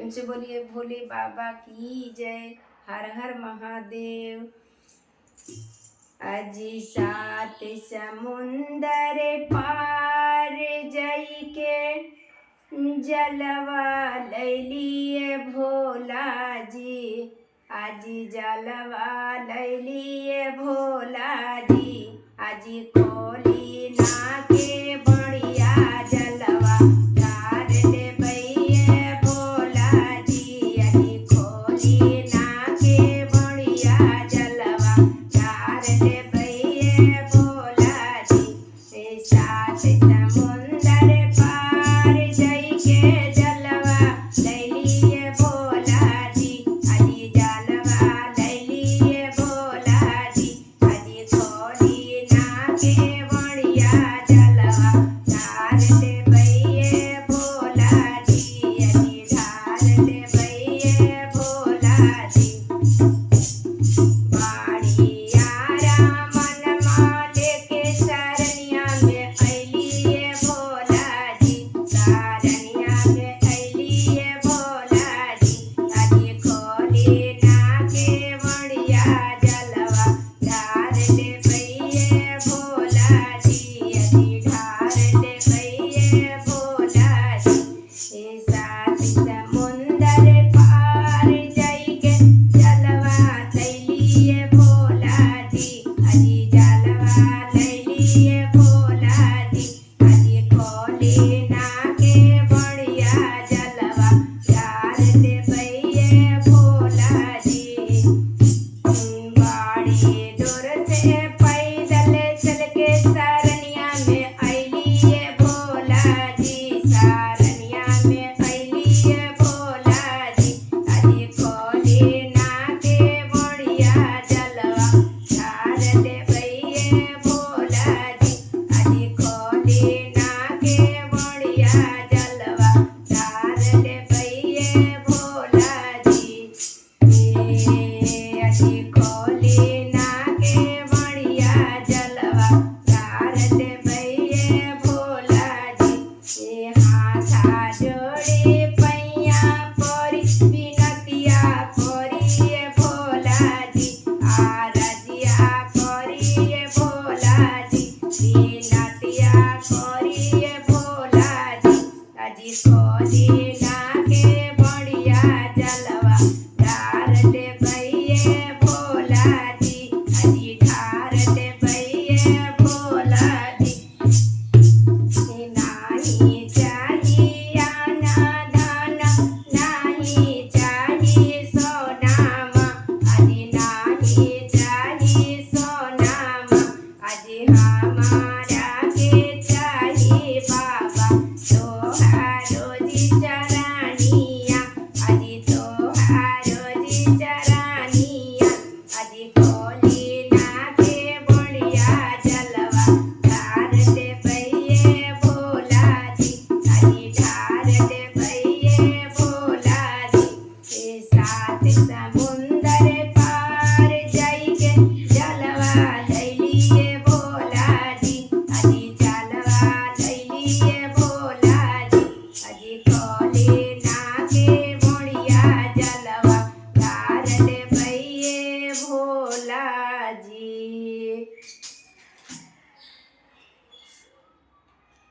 प्रेम से बोलिए भोले बाबा की जय। हर हर महादेव। अजी सात समुंदर पार जई के जलवा लैलिए भोला जी। आजी जलवा लैलिए भोला जी। आजी खोली ना के बढ़िया जलवा धार ले भैये भोला जी। आजी खोली ना के बढ़िया जलवा धार ले भैये भोला जी। सात समुंदर पार जई के जलवा लैलिए भोला जी। आजी जलवा लैलिए भोला जी। आजी खोली ना के बढ़िया जलवा धार ले भैये भोला जी। आजी धार ले भैये भोला जी। बाड़िया रामन माले के सरनिया में अलिए भोला जी। सरनिया में अलिए भोला जी। आजी खोली ना के बढ़िया जलवा धार ले भैये भोला जी। आजी धार ले भैये भोला जी। सात समुंदर पार जई के जलवा लैलिए भोला जी। आजी जलवा लैलिए भोला जी। आजी खोली ना के बढ़िया जलवा धार ले भैये भोला जी। बाड़ी दूर से पैदल चल के सरनिया में अलिए भोला जी। सरनिया में अलिए भोला जी। आजी खोली ना के बढ़िया जलवा धार ले भैये भोला जी। आजी खोली ना के बढ़िया जलवा धार ले भैये भोला जी। आजी खोली ना के बढ़िया जलवा धार ले भैये भोला जी। हाथा जोड़ी पैया परी बिनतिया करिए भोला जी। आरजिया करिए भोला जी। बिनतिया करिए भोला जी। आजी खोली ना के बढ़िया जलवा धार ले भैये भोला जी। आजी धार ले भैये भोला जी। नाही चाहिए ना धन नाही चाहिए सोनामा। आजी नाही चाहिए सोनामा। आजी हमारा के चाहिए बाबा तोहारो जी।